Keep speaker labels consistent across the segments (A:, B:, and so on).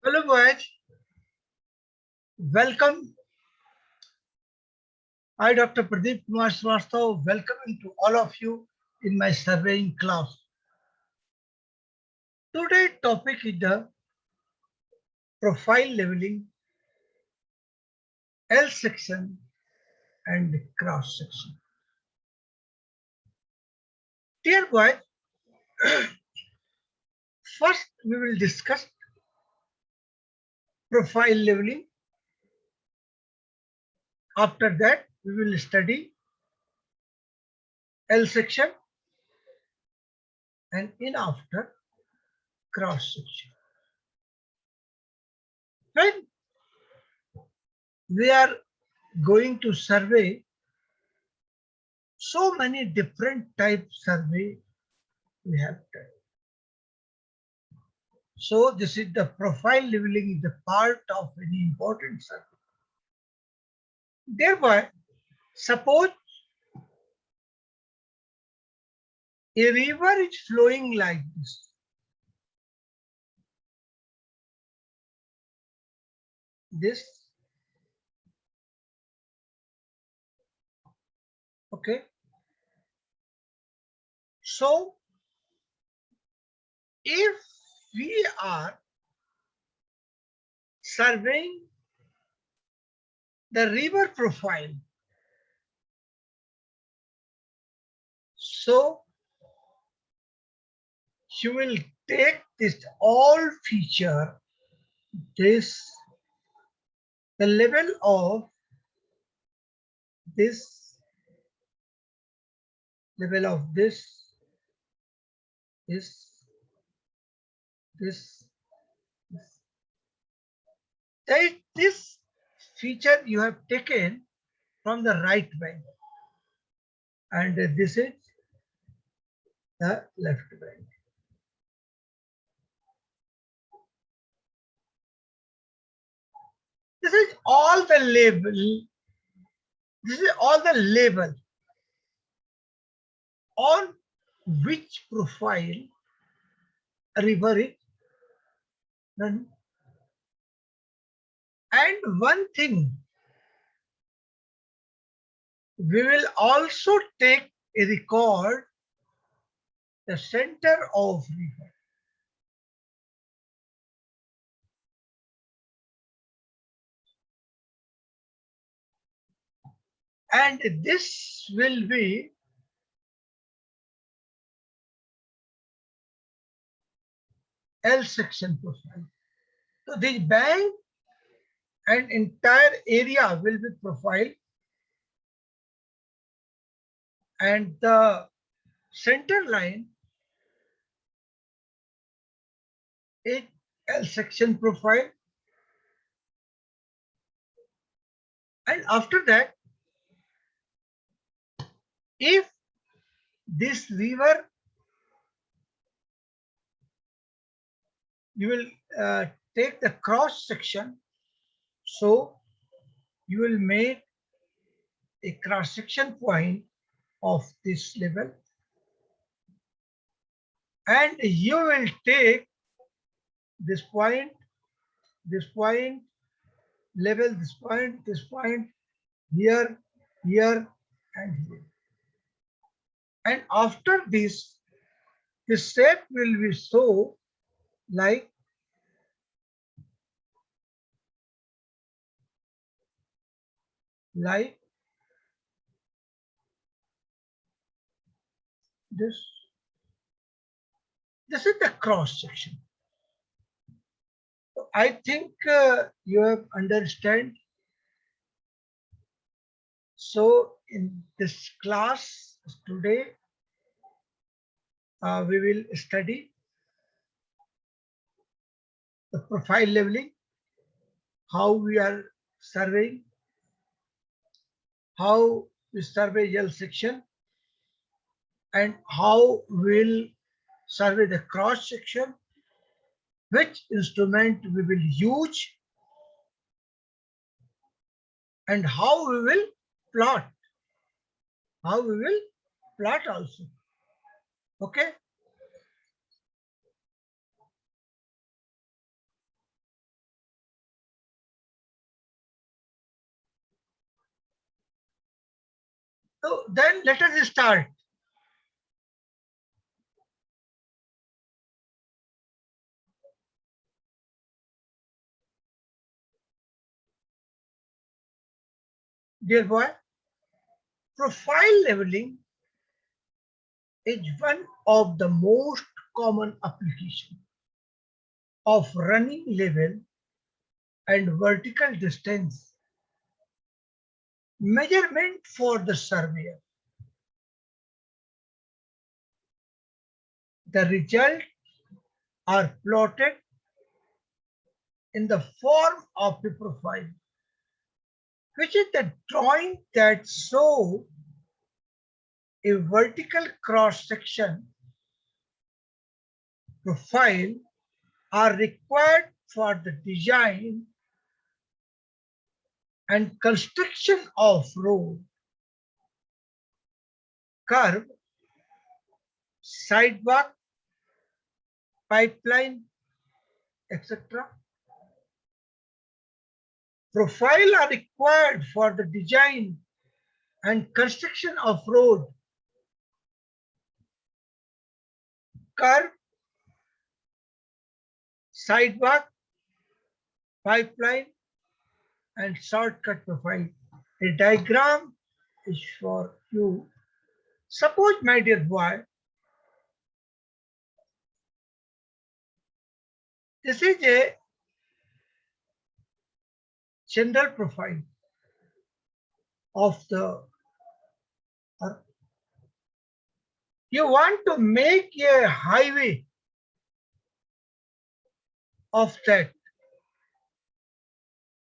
A: Hello, boys. Welcome. I, Dr. Pradeep Kumar Srivastava, welcoming to all of you in my surveying class. Today's topic is the profile leveling, L section and cross section. Dear boys, first we will discuss profile leveling. After that, we will study L section and in after cross section. When we are going to survey so many different type survey we have done. So this is the profile leveling is the part of any important survey. Thereby, suppose a river is flowing like this. Okay. So if we are surveying the river profile, so you will take this all feature, this, the level of this, level of this, this, this feature you have taken from the right bank, and this is the left bank. This is all the label. This is all the label on which profile a river is done. And one thing, we will also take a record the center of river. And this will be L section profile. So the bank and entire area will be profiled, and the center line is L section profile. And after that, if this river, you will take the cross section, so you will make a cross section point of this level, and you will take this point, level, this point, here, here, and here. And after this, the shape will be so like this. This is the cross section. So I think you have understand. So in this class today, we will study the profile leveling, how we are surveying, how we survey L section, and how we'll survey the cross section, which instrument we will use, and how we will plot. Also. Okay. So then let us start. Dear boy, profile leveling is one of the most common applications of running level and vertical distance measurement for the surveyor. The results are plotted in the form of a profile, which is the drawing that shows a vertical cross section. Profile are required for the design and construction of road, curb, sidewalk, pipeline, etc. Profile are required for the design and construction of road, curb, sidewalk, pipeline, and shortcut profile. A diagram is for you. Suppose, my dear boy, this is a general profile of the earth. You want to make a highway of that.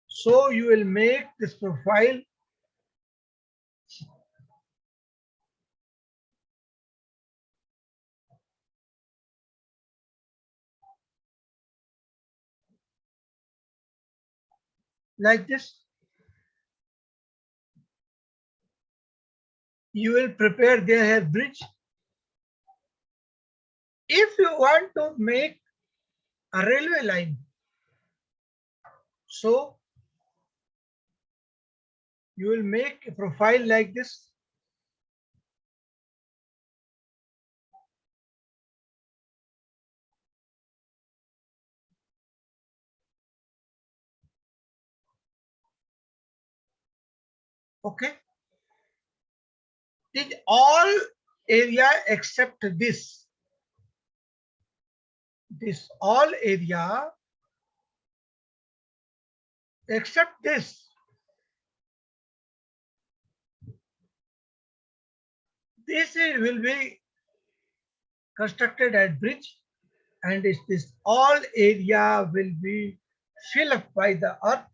A: So you will make this profile like this. You will prepare there a bridge. If you want to make a railway line, so you will make a profile like this. Okay. Did all area except this. This all area except this. This will be constructed as bridge, and this all area will be filled up by the earth,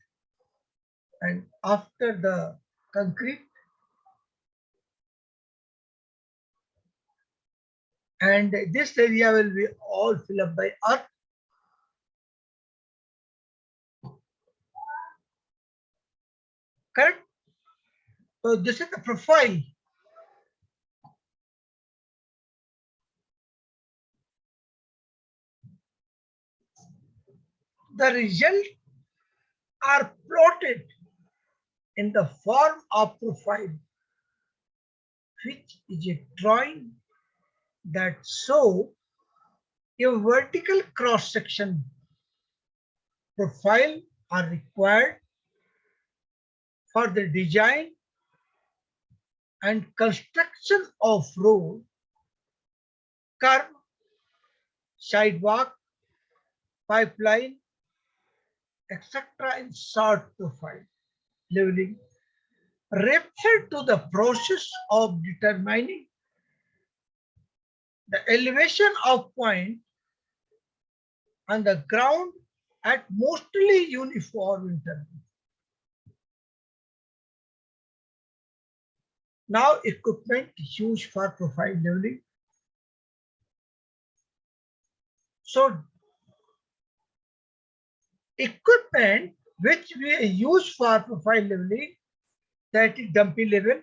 A: and after the concrete, and this area will be all filled up by earth. Correct? So this is the profile. The results are plotted in the form of profile, which is a drawing that shows a vertical cross section. Profile are required for the design and construction of road, curb, sidewalk, pipeline, etc. in short profile. Leveling refer to the process of determining the elevation of point on the ground at mostly uniform intervals. Now equipment used for profile leveling. So equipment which we use for profile leveling, that is dumpy level,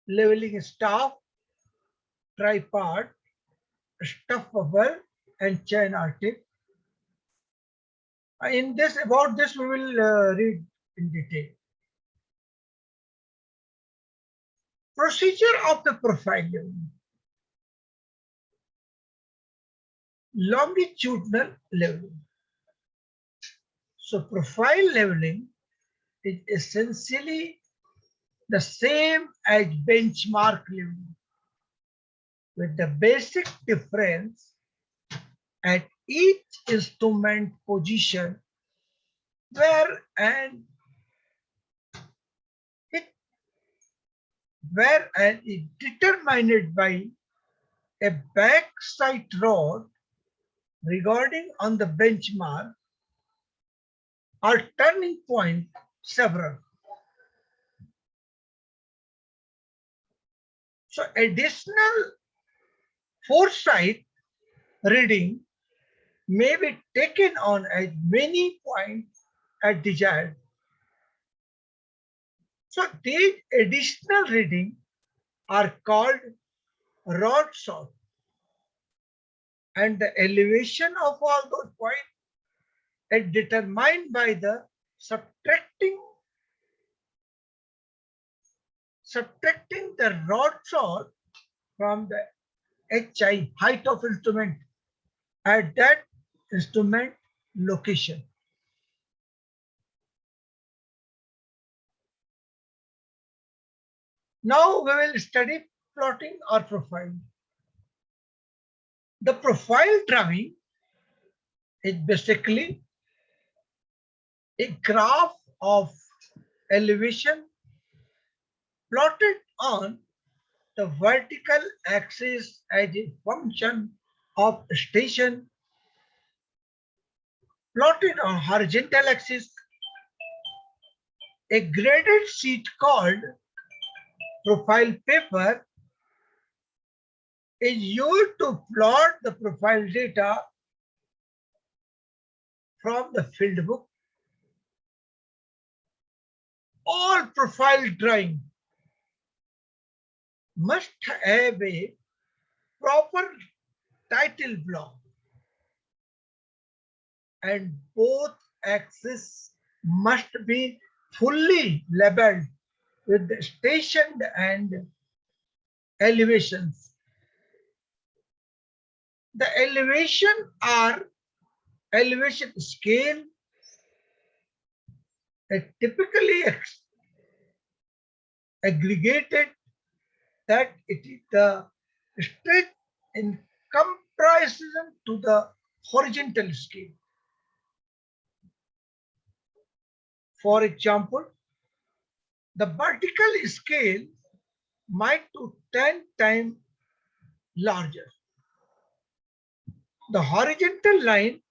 A: leveling staff, tripod, stuff bubble, and chain arctic. In this, about this we will read in detail. Procedure of the profile leveling. Longitudinal leveling. So profile leveling is essentially the same as benchmark leveling, with the basic difference at each instrument position where and is determined by a backside rod regarding on the benchmark or turning point several. So additional foresight reading may be taken on as many points as desired. So these additional readings are called rod shot, and the elevation of all those points is determined by the subtracting the rod shot from the HI, height of instrument, at that instrument location. Now we will study plotting or profile. The profile drawing is basically a graph of elevation plotted on the vertical axis as a function of station, plotted on horizontal axis. A graded sheet called profile paper is used to plot the profile data from the field book. All profile drawing must have a proper title block, and both axes must be fully labeled with the station and elevations. The elevation are elevation scale, typically aggregated, that it is the stretch in comparison to the horizontal scale. For example, the vertical scale might to 10 times larger. The horizontal line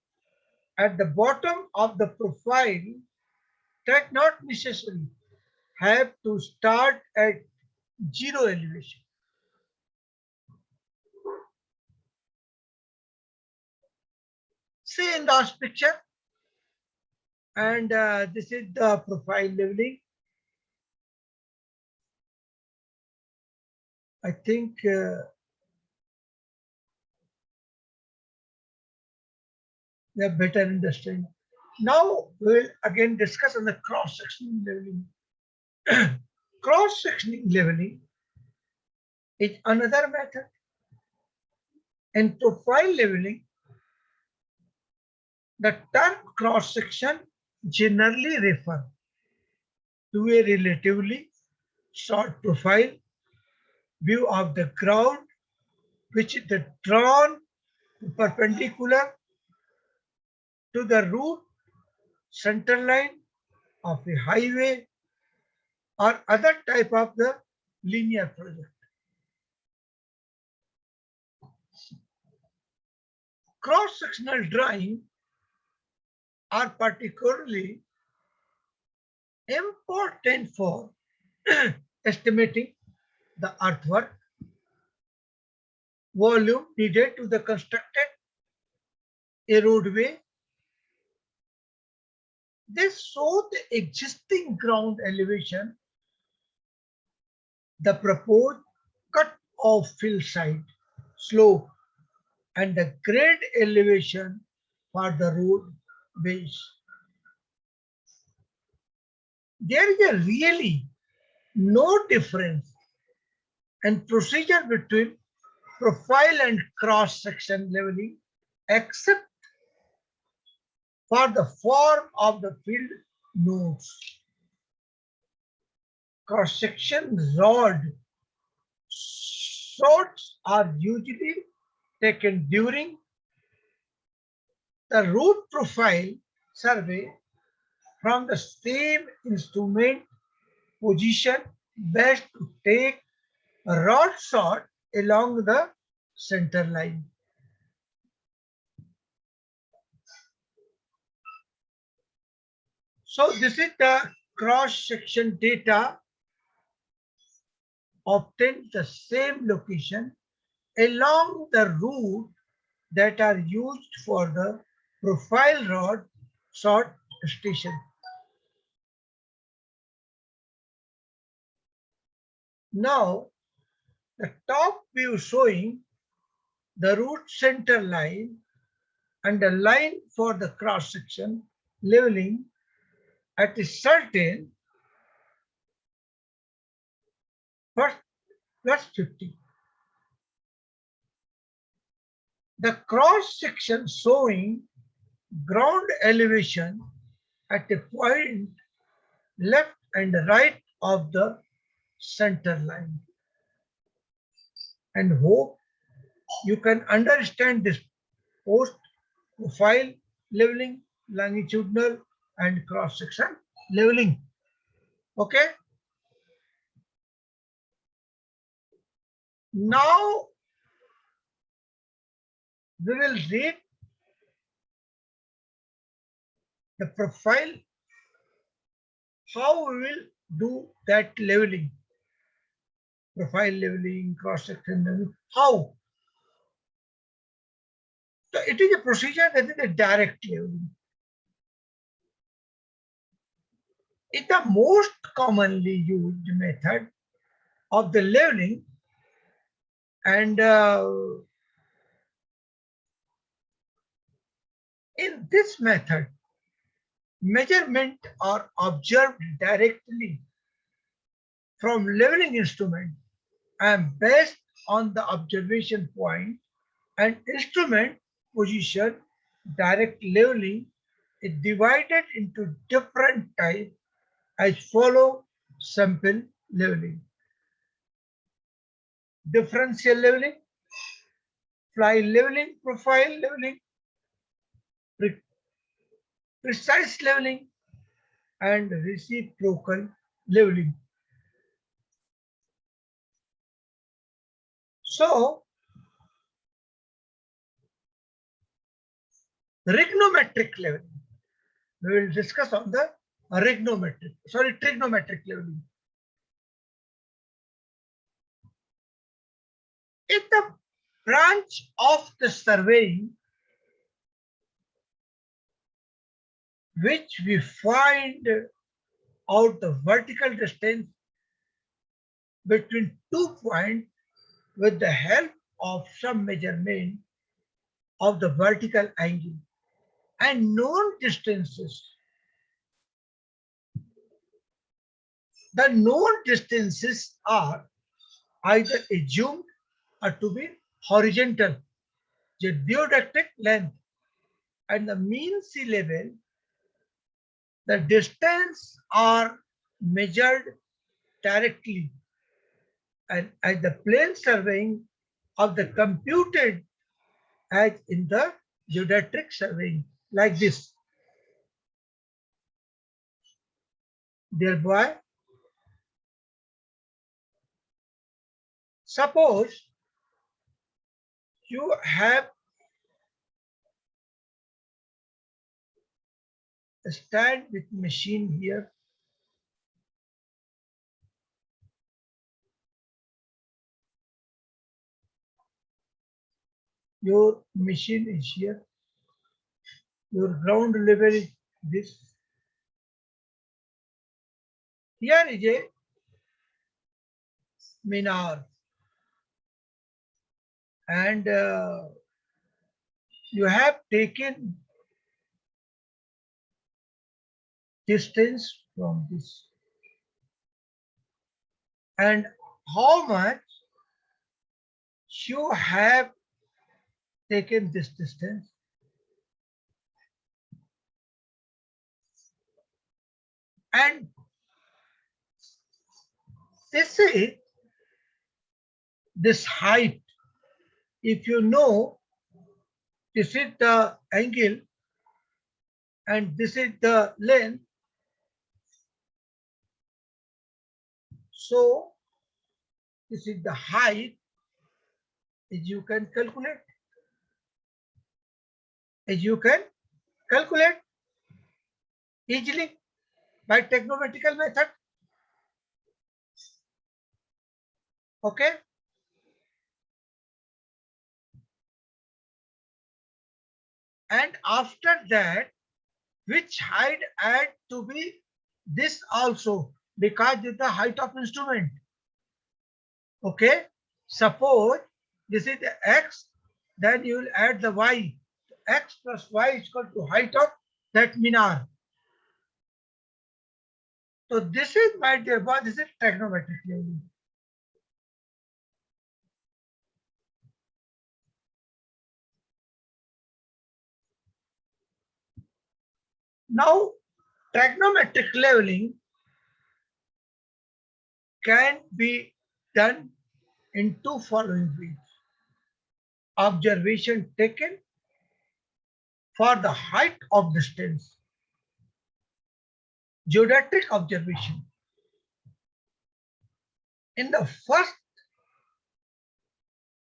A: at the bottom of the profile does not necessarily have to start at zero elevation. See in the picture, and this is the profile leveling. I think we have better understanding. Now we'll again discuss on the cross-sectional leveling. Cross-sectional leveling is another method. In profile leveling, the term cross-section generally refers to a relatively short profile view of the ground, which is drawn perpendicular to the route, center line of a highway or other type of the linear project. Cross-sectional drawing are particularly important for estimating the earthwork volume needed to the constructed a roadway. They show the existing ground elevation, the proposed cut-off hillside slope, and the grade elevation for the road base. There is really no difference and procedure between profile and cross-section leveling, except for the form of the field nodes. Cross-section rod shots are usually taken during the root profile survey from the same instrument position, best to take a rod shot along the center line. So this is the cross-section data obtained the same location along the route that are used for the profile rod shot station. Now, the top view showing the root center line and the line for the cross section leveling at a certain plus 50. The cross section showing ground elevation at a point left and right of the center line. And hope you can understand this post profile leveling, longitudinal and cross section leveling. Okay. Now we will read the profile, how we will do that leveling, profile leveling, cross section leveling, how. So it is a procedure that is a direct leveling. It's the most commonly used method of the leveling, and in this method, measurement are observed directly from leveling instrument and based on the observation point and instrument position. Direct leveling is divided into different types as follow: sample leveling, differential leveling, fly leveling, profile leveling, precise leveling, and reciprocal leveling. So, trigonometric leveling. We will discuss on the trigonometric leveling. It's the branch of the surveying which we find out the vertical distance between 2 points with the help of some measurement of the vertical angle and known distances. The known distances are either assumed or to be horizontal, the geodesic length and the mean sea level. The distance are measured directly and at the plane surveying of the computed as in the geodetic surveying, like this. Thereby, suppose you have a stand with machine here. Your machine is here. Your ground level is this. Here is a minar, and you have taken distance from this, and how much you have taken this distance and this is this height. If you know this is the angle and this is the length, so this is the height, as you can calculate, as you can calculate easily by trigonometrical method. Okay. And after that, which height had to be this also because it's the height of instrument. Okay. Suppose this is the x, then you will add the y. X plus y is equal to height of that minar. So this is my dear boy, this is trigonometric leveling. Now trigonometric leveling can be done in two following ways. Observation taken for the height of distance, geodetic observation. In the first,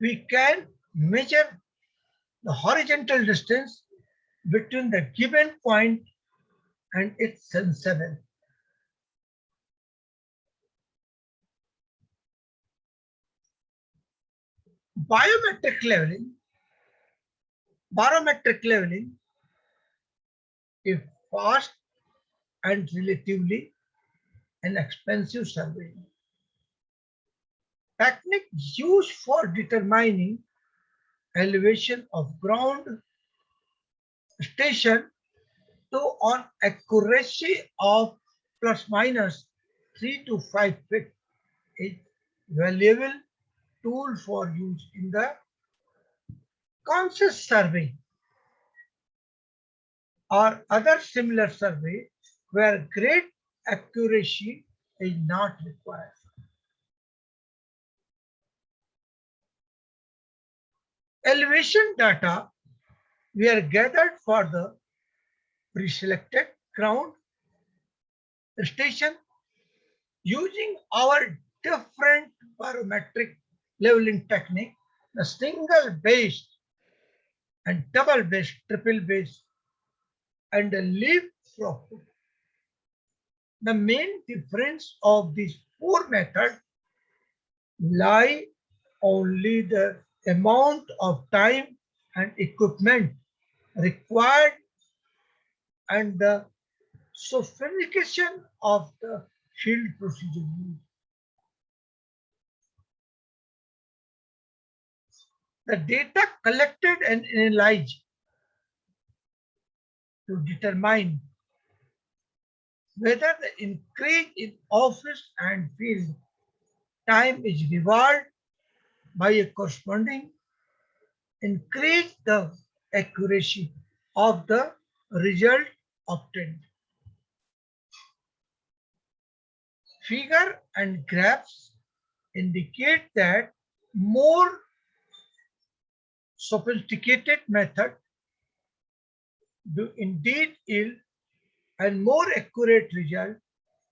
A: we can measure the horizontal distance between the given point and its sensible. Barometric leveling is fast and relatively inexpensive survey. Technique used for determining elevation of ground station to on accuracy of plus minus 3 to 5 feet is valuable tool for use in the conscious survey or other similar survey where great accuracy is not required. Elevation data were gathered for the pre-selected ground station using our different barometric leveling technique, the single base and double base, triple base, and the leapfrog. The main difference of these four methods lie only the amount of time and equipment required and the sophistication of the field procedure used. The data collected and analyzed to determine whether the increase in office and field time is rewarded by a corresponding increase the accuracy of the result obtained. Figure and graphs indicate that more sophisticated method do indeed yield and more accurate result,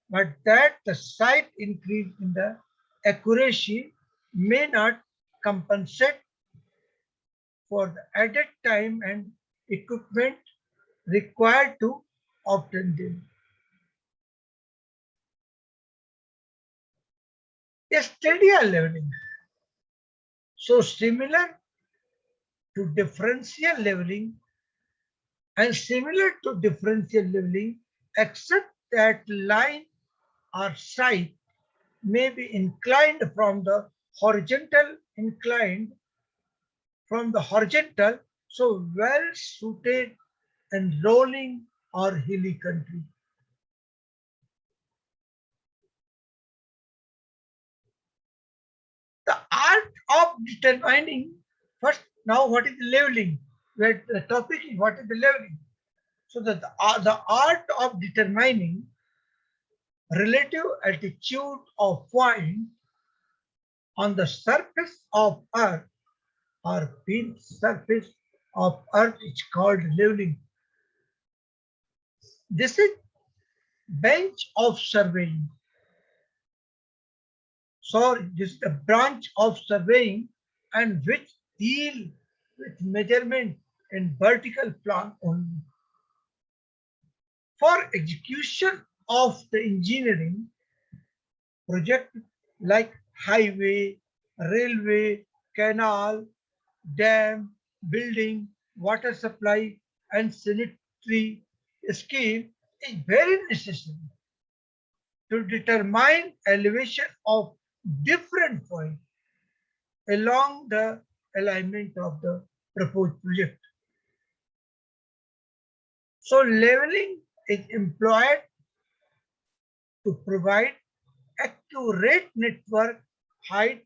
A: but that the slight increase in the accuracy may not compensate for the added time and equipment required to obtain them. A steadier leveling. So similar to differential leveling and similar to differential leveling, except that line or side may be inclined from the horizontal, so well suited in rolling or hilly country. The art of determining first now what is the leveling? Where the topic is what is the leveling. So the art of determining relative altitude of point on the surface of Earth or beneath surface of Earth is called leveling. This is bench of surveying. So this is the branch of surveying and which deal with measurement in vertical plan only. For execution of the engineering project like highway, railway, canal, dam, building, water supply, and sanitary scheme is very necessary to determine elevation of different points along the alignment of the proposed project. So leveling is employed to provide accurate network height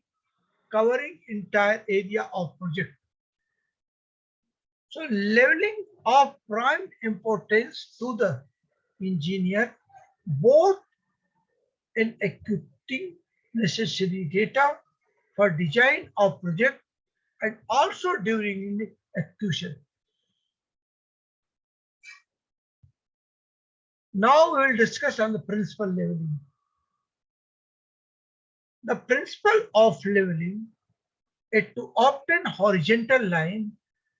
A: covering entire area of project. So leveling of prime importance to the engineer both in acquiring necessary data for design of project and also during execution. Now we will discuss on the principal leveling. The principle of leveling is to obtain horizontal line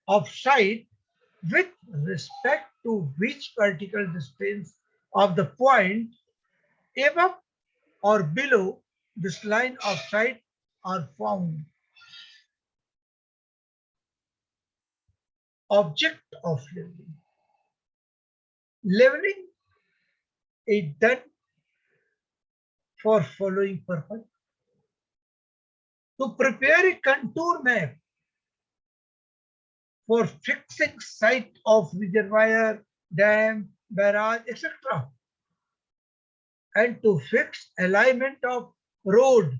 A: of sight with respect to which vertical distance of the point above or below this line of sight are found. Object of leveling. Leveling is done for following purpose: to prepare a contour map for fixing site of reservoir, dam, barrage, etc., and to fix alignment of road,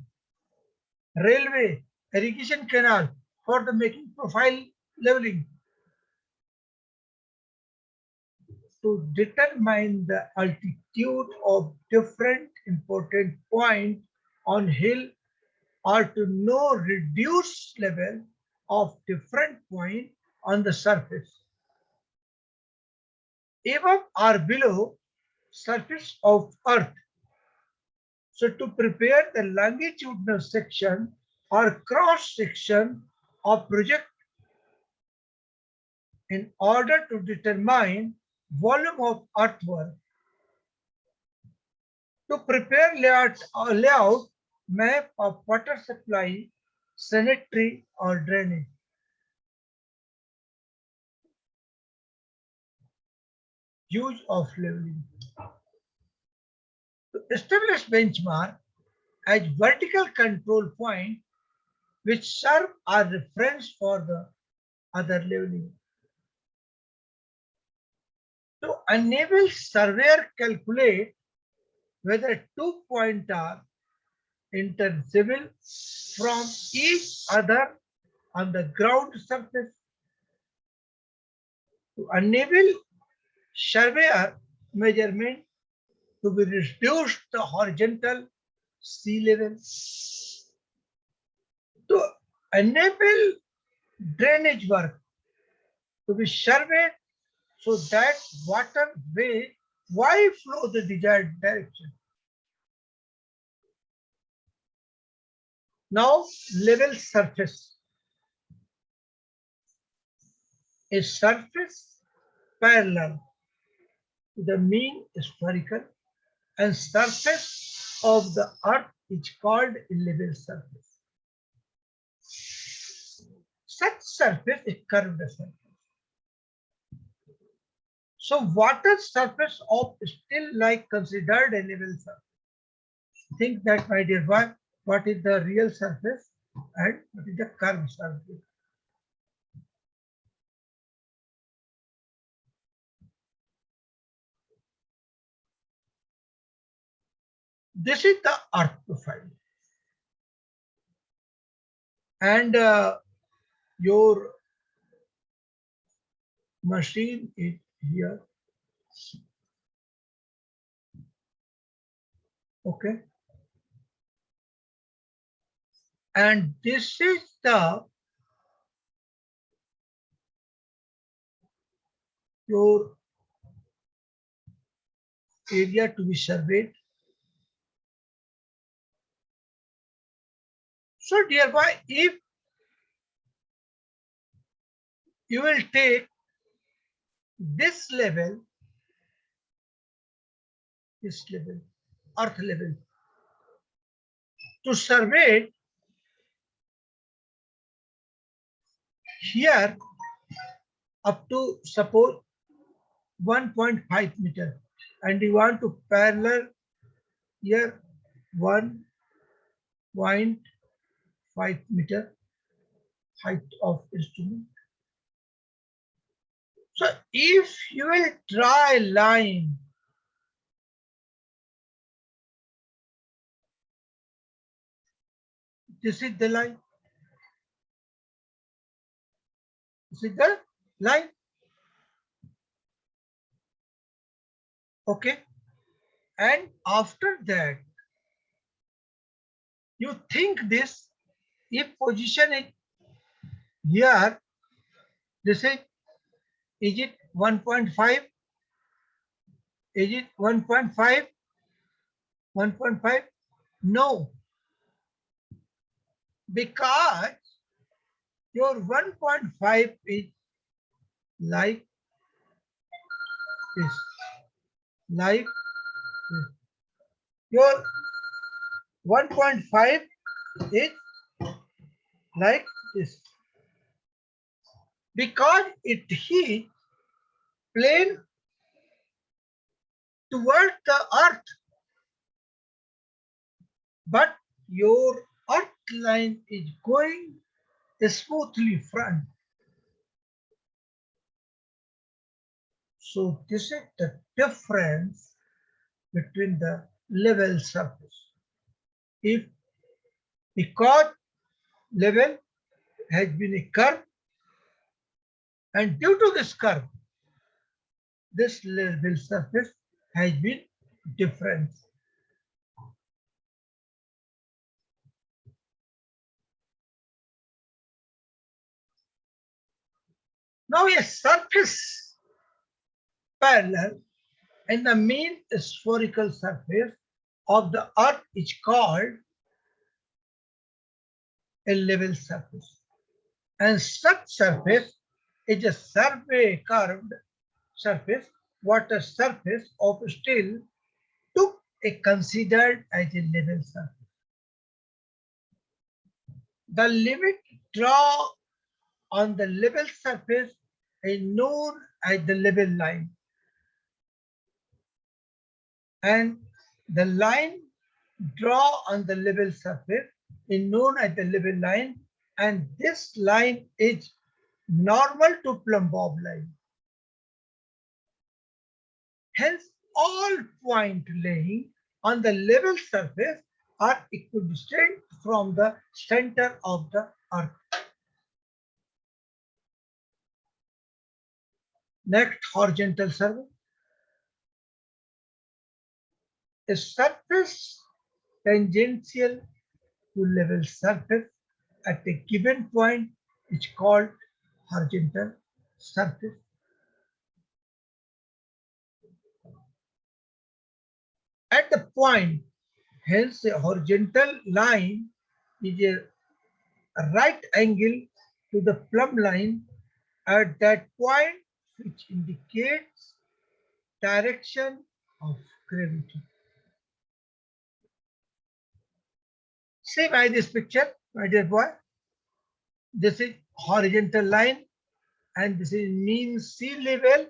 A: railway, irrigation canal for the making profile leveling. To determine the altitude of different important points on hill or to know reduced level of different point on the surface above or below surface of earth. So to prepare the longitudinal section or cross section of project in order to determine volume of earthwork, to prepare layout map of water supply, sanitary or drainage. Use of leveling. To establish benchmark as vertical control point which serve as reference for the other leveling. To enable surveyor calculate whether 2 points are interseveral from each other on the ground surface. To enable surveyor measurement to be reduced the horizontal sea level. To enable drainage work to be surveyed so that water may flow the desired direction. Now, level surface. A surface parallel to the mean spherical and surface of the earth is called a level surface. Such surface is curved surface. So water surface of still like considered a level surface. Think that, my dear boy, what is the real surface and what is the curved surface. This is the earth profile. and your machine is here. Okay, and this is the your area to be surveyed. So dear boy, if you will take this level, earth level, to survey it, here up to suppose 1.5 meter, and you want to parallel here 1.5 meter height of instrument. So if you will draw a line, this is the line. This is the line. Okay. And after that, you think this, if position is here, this is it 1.5? Is it 1.5? 1.5? No, because your 1.5 is like this, like this. Your 1.5 is like this, because it hit plane toward the earth, but your earth line is going smoothly front. So this is the difference between the level surface. If because level has been a curve, and due to this curve, this level surface has been different. Now a surface parallel and the mean spherical surface of the earth is called a level surface. And such surface is a survey curved surface, water surface of steel took a considered as a level surface. The limit draw on the level surface is known as the level line, and the line draw on the level surface is known as the level line, and this line is normal to plumb bob line. Hence, all point laying on the level surface are equidistant from the center of the earth. Next, horizontal survey. A surface tangential to level surface at a given point is called horizontal surface. At the point, hence a horizontal line is a right angle to the plumb line at that point, which indicates direction of gravity. See by this picture, my dear boy, this is horizontal line and this is mean sea level,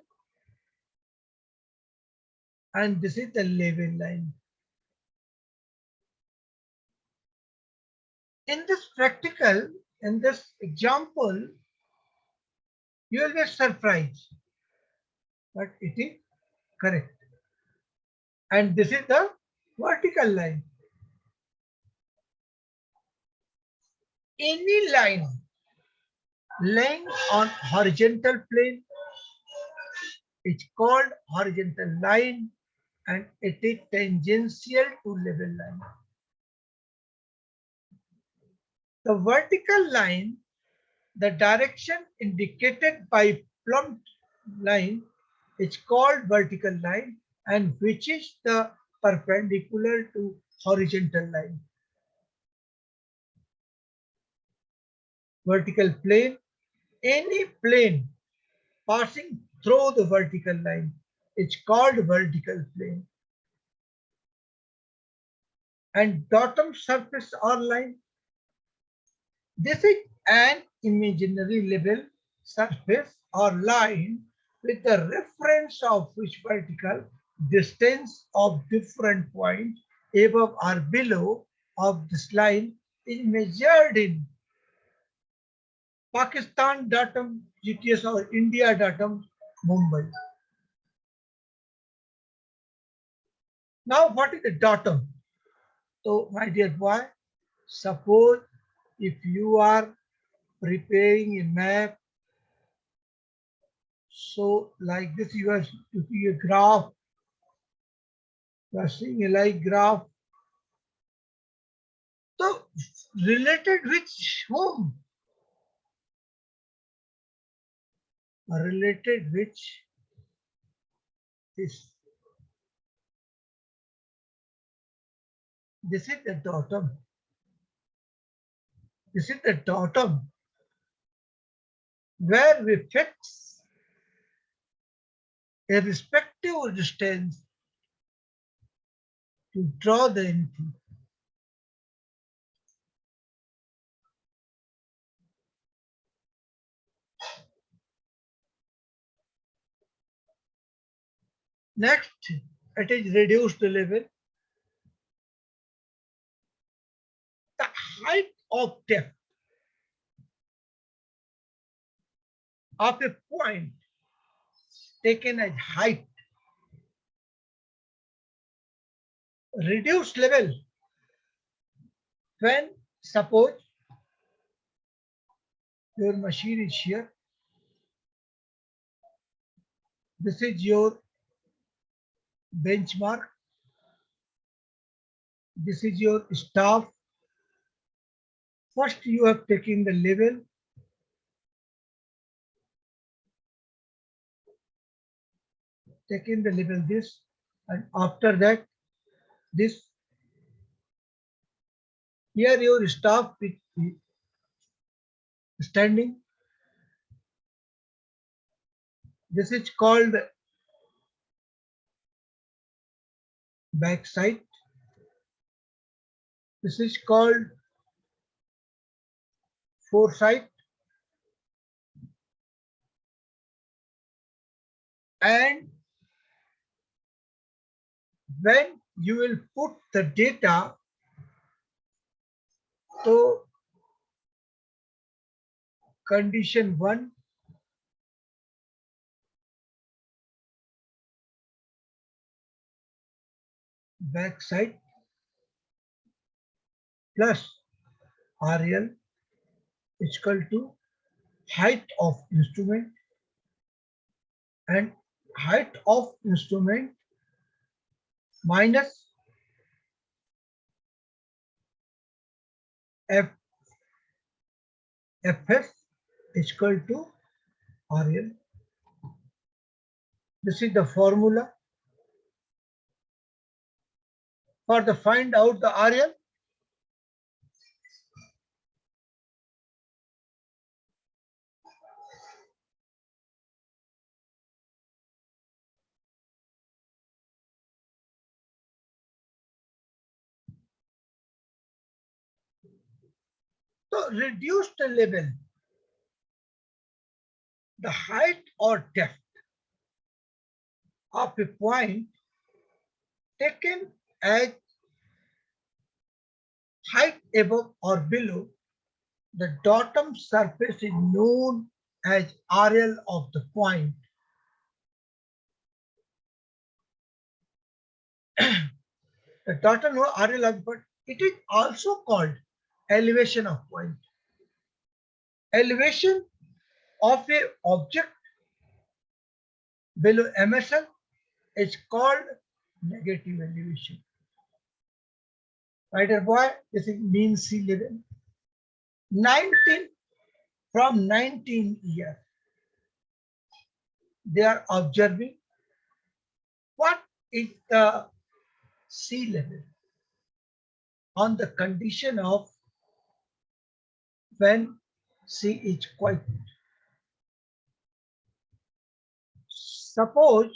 A: and this is the level line. In this practical, in this example, you will be surprised, but it is correct. And this is the vertical line. Any line lying on horizontal plane is called horizontal line and it is tangential to level line. The vertical line, the direction indicated by plumb line, is called vertical line and which is the perpendicular to horizontal line. Vertical plane, any plane passing through the vertical line is called vertical plane. And bottom surface or line, this is an imaginary level surface or line with the reference of which vertical distance of different point above or below of this line is measured in Pakistan datum GTS or India datum Mumbai. Now what is the datum? So my dear boy, suppose if you are preparing a map, so like this you are looking a graph, you are seeing a like graph. So related with whom? Related with this. This is the datum. This is the datum where we fix a respective distance to draw the anything. Next, it is reduced level. The height of depth of a point taken as height. Reduced level when suppose your machine is here. This is your benchmark. This is your staff. First you have taken the level. Taken the level this and after that this. Here your staff is standing. This is called backside. This is called foresight. And when you will put the data, so condition 1, backside plus RL is equal to height of instrument and height of instrument minus F Fs is equal to RL. This is the formula for the find out the RL. So reduce the level, the height or depth of a point taken as height above or below the bottom surface is known as RL of the point. The bottom RL of the point, it is also called elevation of point. elevation of a object below MSL is called negative elevation. Right, boy? This is mean sea level. 19 from 19 years, they are observing what is the sea level on the condition of when sea is quiet. Suppose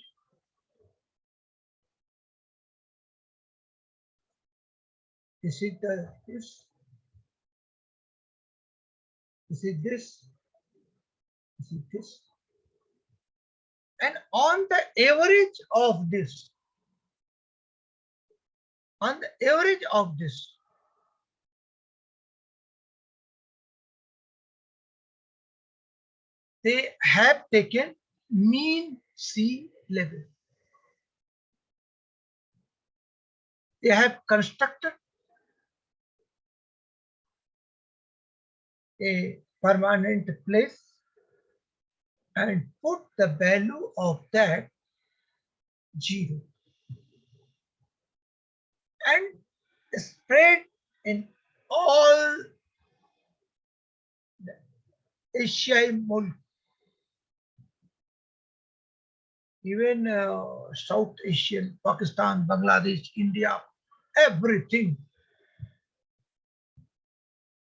A: this is this is this, and on the average of this, they have taken mean sea level. They have constructed a permanent place and put the value of that 0 and spread in all the Asia mulk, even South Asian, Pakistan, Bangladesh, India, everything.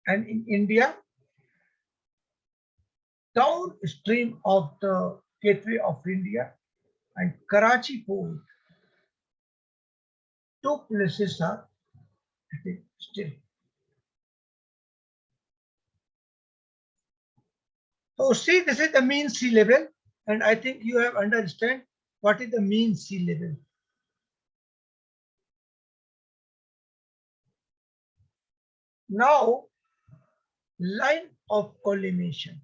A: And in India, downstream of the gateway of India and Karachi port, two places are still. So see, this is the mean sea level, and I think you have understand what is the mean sea level. Now, line of collimation.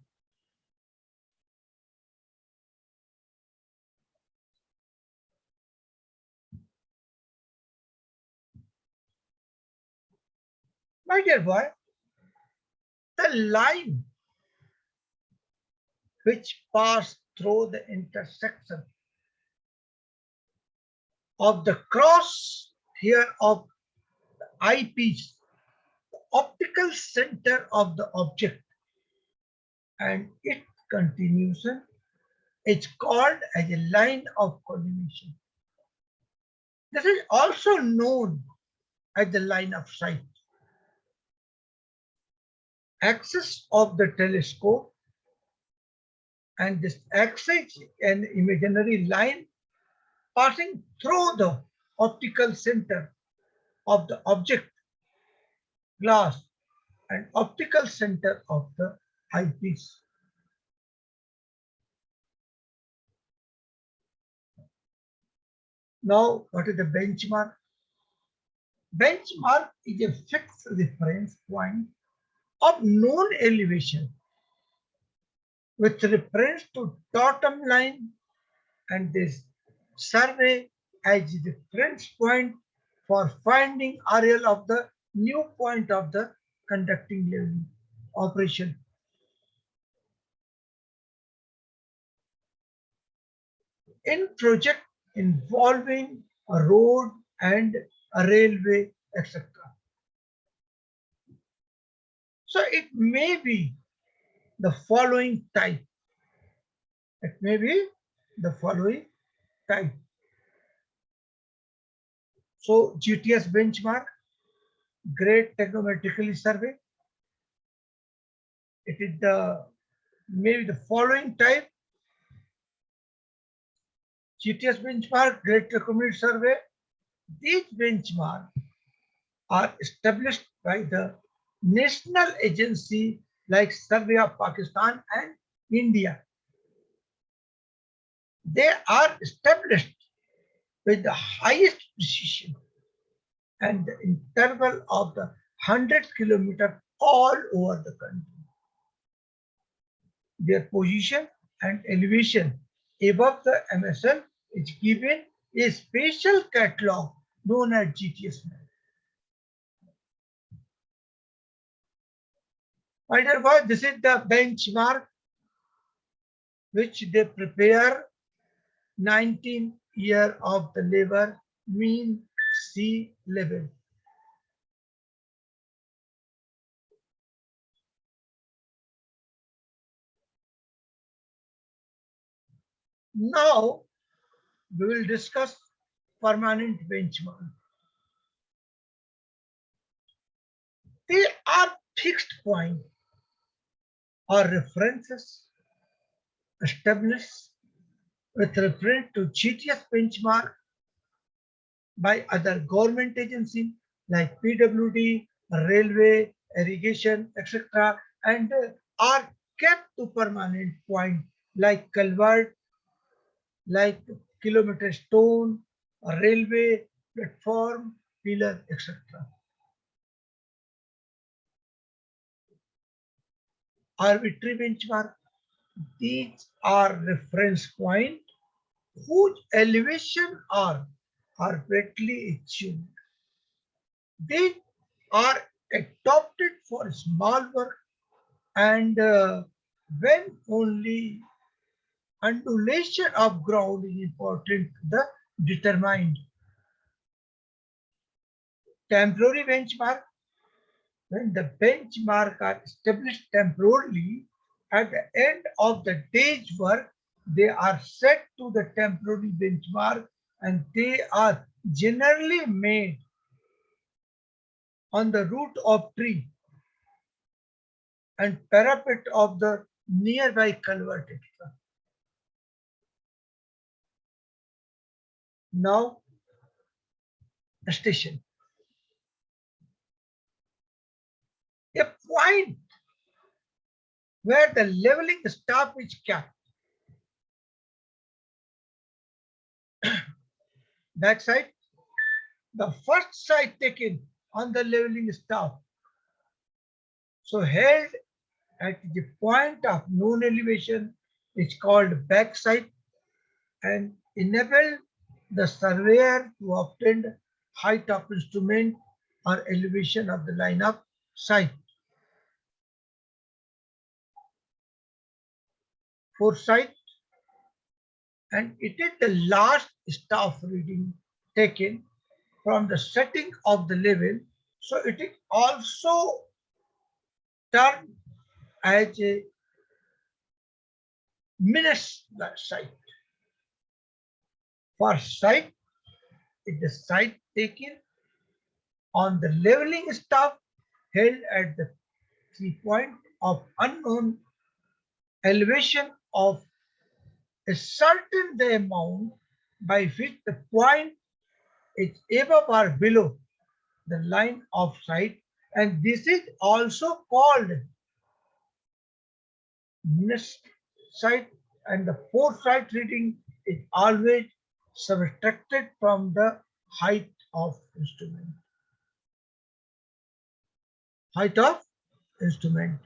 A: My dear boy, the line which pass through the intersection of the cross here of the eyepiece, the optical center of the object, and its continuation is called as a line of collimation. This is also known as the line of sight. Axis of the telescope, and this axis an imaginary line passing through the optical center of the object glass and optical center of the eyepiece. Now, what is the benchmark? Benchmark is a fixed reference point of known elevation with reference to bottom line, and this survey as the reference point for finding RL of the new point of the conducting level operation. In project involving a road and a railway, etc. So it may be the following type. It may be the following type. So GTS benchmark, Great Trigonometrical Survey. It is the maybe the following type. GTS benchmark, Great Trigonometric Survey. These benchmarks are established by the national agency like Survey of Pakistan and India. They are established with the highest precision and the interval of the 100 kilometers all over the country. Their position and elevation above the MSL is given a special catalog known as GTS map. My dear boy, this is the benchmark which they prepare 19 year of the labor mean sea level. Now we will discuss permanent benchmark. They are fixed point or references established with reference to GTS benchmark by other government agencies like PWD, railway, irrigation, etc. and are kept to permanent point like culvert, like kilometer stone, railway, platform, pillar, etc. Arbitrary benchmark. These are reference point whose elevation are arbitrarily achieved. They are adopted for small work and when only undulation of ground is important, the determined. Temporary benchmark, when the benchmark are established temporarily at the end of the day's work, they are set to the temporary benchmark and they are generally made on the root of tree and parapet of the nearby culvert, etc. Now, station. A point where the leveling staff is kept. Backside, the first side taken on the leveling staff. So held at the point of known elevation is called backside and enable the surveyor to obtain height of instrument or elevation of the line of sight. Foresight, and it is the last staff reading taken from the setting of the level. So it is also termed as a minus sight. For sight, it is sight taken on the leveling staff held at the 3 point of unknown elevation of a certain the amount by which the point is above or below the line of sight, and this is also called missed sight, and the foresight reading is always subtracted from the height of instrument. Height of instrument.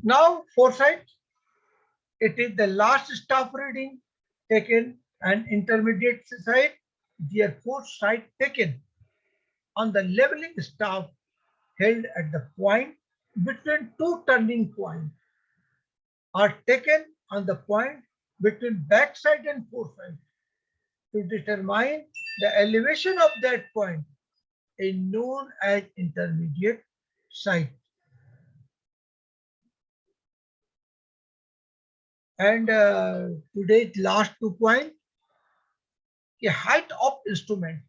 A: Now foresight, it is the last staff reading taken and intermediate sight, therefore sight taken on the leveling staff held at the point between two turning points are taken on the point between backside and foresight to determine the elevation of that point is known as intermediate sight. And today's last 2 points, the height of instrument,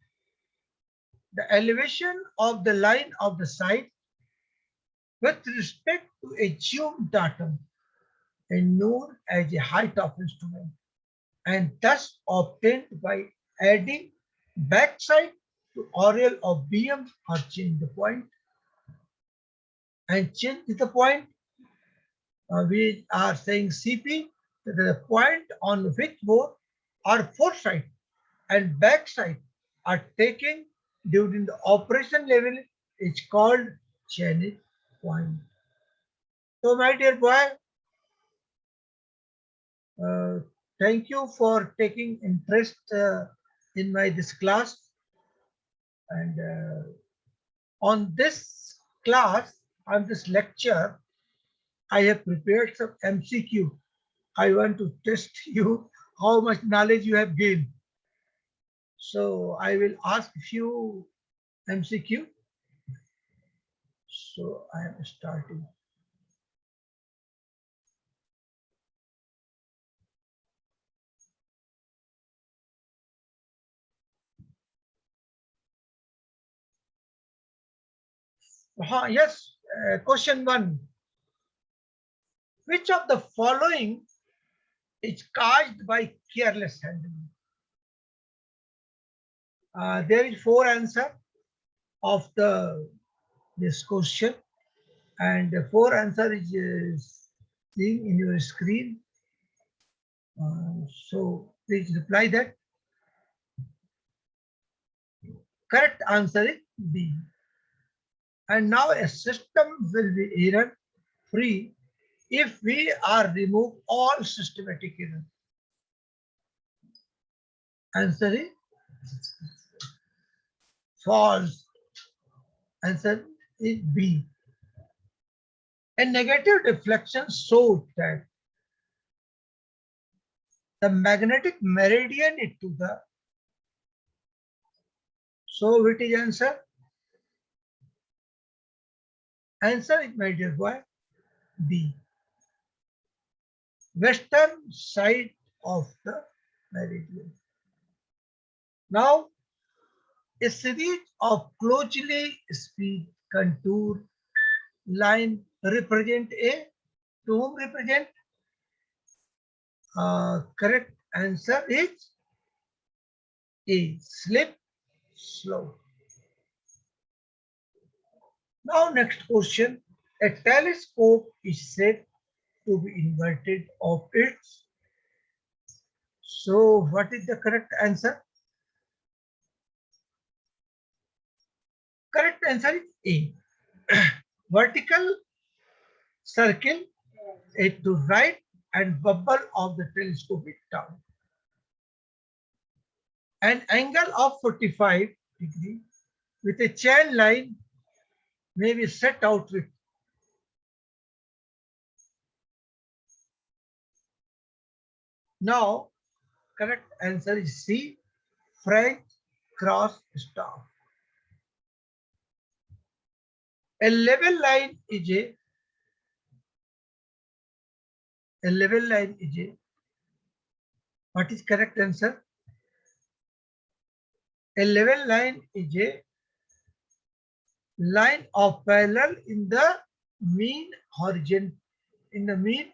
A: the elevation of the line of the sight with respect to a assumed datum is known as the height of instrument and thus obtained by adding backside to oral of BM or change the point. And change the point, we are saying CP, the point on which both or foresight and backside are taken during the operation level is called channel point. So my dear boy, uh, thank you for taking interest in my this class, and On this class, on this lecture, I have prepared some MCQ. I want to test you how much knowledge you have gained. So I will ask few MCQ. So I am starting. Yes, question one. Which of the following is caused by careless handling? There is four answer of this question, and the four answer is seen in your screen. So please reply that. Correct answer is B. And now a system will be error free if we are remove all systematic error. Answer is false. Answer is B. A negative deflection shows that the magnetic meridian is to the. So which is answer? Answer is, my dear boy, B. Western side of the meridian. Now, a series of closely spaced contour line represent a, to whom represent? Correct answer is A, slip slope. Now next question. A telescope is said to be inverted of its. So what is the correct answer? Correct answer is A. Vertical circle is to right and bubble of the telescope is down. An angle of 45 degree with a chain line may be set out with. Now, correct answer is C, French cross staff. A level line is a level line is a. What is correct answer? A level line is a line of parallel in the mean horizon, in the mean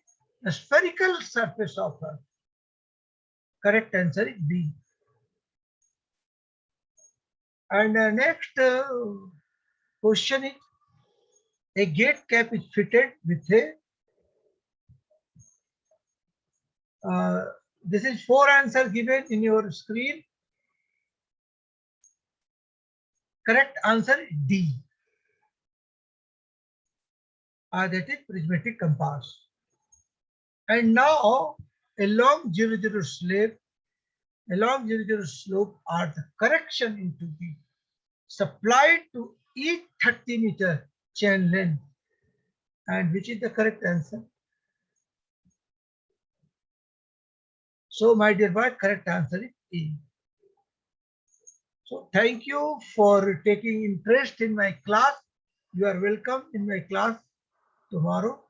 A: spherical surface of Earth. Correct answer is B. And next question is, a gate cap is fitted with a. This is four answers given in your screen. Correct answer is D. That is prismatic compass. And now along 00 slope, along 00 slope are the correction into the supplied to each 30-meter chain length. And which is the correct answer? So my dear boy, correct answer is A. So thank you for taking interest in my class. You are welcome in my class tomorrow.